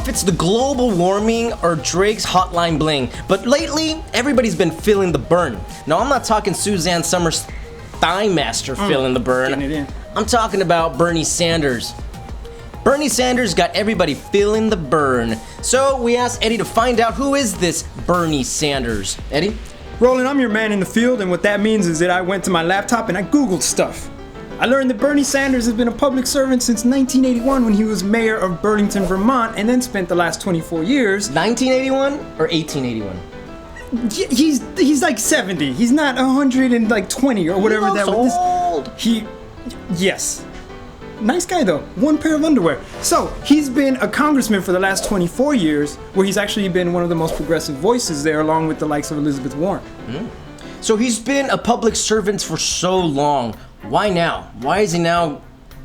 if it's the global warming or Drake's hotline bling, but lately, everybody's been feeling the burn. Now, I'm not talking Suzanne Summers' Thigh Master feeling the burn. Getting it in. I'm talking about Bernie Sanders. Bernie Sanders got everybody feeling the burn. So we asked Eddie to find out who is this Bernie Sanders. Eddie? Roland, I'm your man in the field, and what that means is that I went to my laptop and I Googled stuff. I learned that Bernie Sanders has been a public servant since 1981 when he was mayor of Burlington, Vermont, and then spent the last 24 years. 1981 or 1881? He's like 70. He's not 120 or whatever that was. Old. Yes. Nice guy though. One pair of underwear. So he's been a congressman for the last 24 years, where he's actually been one of the most progressive voices there, along with the likes of Elizabeth Warren. So he's been a public servant for so long. Why now? Why is he now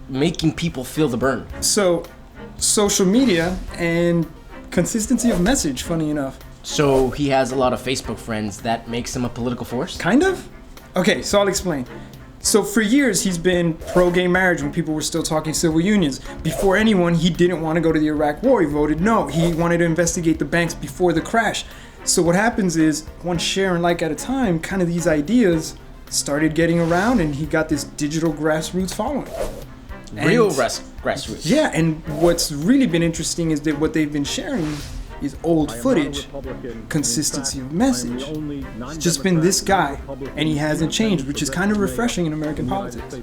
making people feel the burn? So, social media and consistency of message, funny enough. So he has a lot of Facebook friends. That makes him a political force? Kind of? Okay, so I'll explain. So for years, he's been pro-gay marriage when people were still talking civil unions. Before anyone, he didn't want to go to the Iraq War. He voted no. He wanted to investigate the banks before the crash. So what happens is, one share and like at a time, kind of these ideas started getting around, and he got this digital grassroots following. Real grassroots. Yeah, and what's really been interesting is that what they've been sharing is old footage, consistency of message. It's just been this guy, and he hasn't changed, which is kind of refreshing in American politics.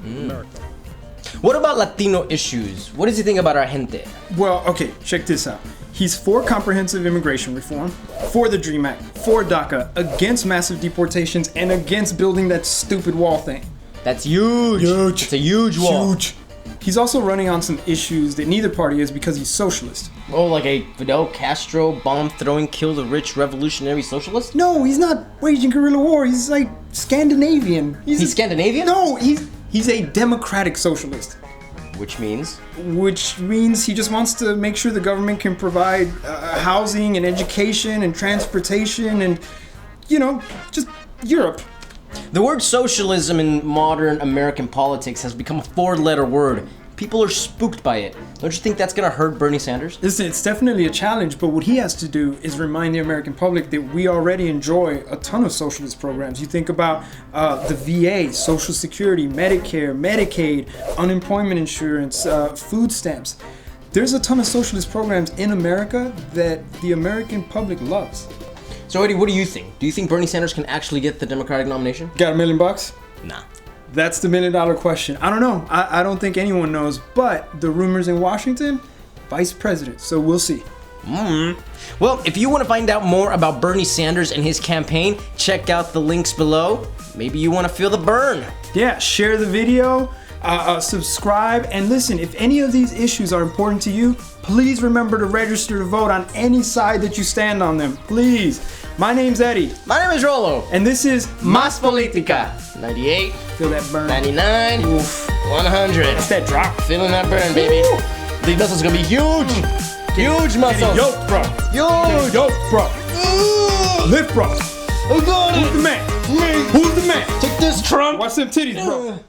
What about Latino issues? What does he think about our gente? Well, okay, check this out. He's for comprehensive immigration reform, for the DREAM Act, for DACA, against massive deportations, and against building that stupid wall thing. That's huge. Huge. It's a huge wall. Huge. He's also running on some issues that neither party is because he's socialist. Oh, like a Fidel Castro bomb-throwing, kill-the-rich revolutionary socialist? No, he's not waging guerrilla war. He's like Scandinavian. He's Scandinavian? No, he's a democratic socialist. Which means? Which means he just wants to make sure the government can provide housing and education and transportation and, just Europe. The word socialism in modern American politics has become a four-letter word. People are spooked by it. Don't you think that's gonna hurt Bernie Sanders? Listen, it's definitely a challenge, but what he has to do is remind the American public that we already enjoy a ton of socialist programs. You think about the VA, Social Security, Medicare, Medicaid, unemployment insurance, food stamps. There's a ton of socialist programs in America that the American public loves. So Eddie, what do you think? Do you think Bernie Sanders can actually get the Democratic nomination? Got $1 million? Nah. That's the $1 million question. I don't know. I don't think anyone knows, but the rumors in Washington, vice president, so we'll see. Well, if you want to find out more about Bernie Sanders and his campaign, check out the links below. Maybe you want to feel the burn. Yeah, share the video, subscribe, and listen, if any of these issues are important to you, please remember to register to vote on any side that you stand on them. Please. My name's Eddie. My name is Rolo. And this is Más Politica. 98. Feel that burn. 99. Oof. 100. That's that drop. Feeling that burn, baby. Woo. These muscles gonna be huge. Huge muscles. Yo, bro. Huge. Yo, bro. Lift, bro. Who got it? Who's the man? Me. Who's the man? Take this, Trump. Watch them titties, bro.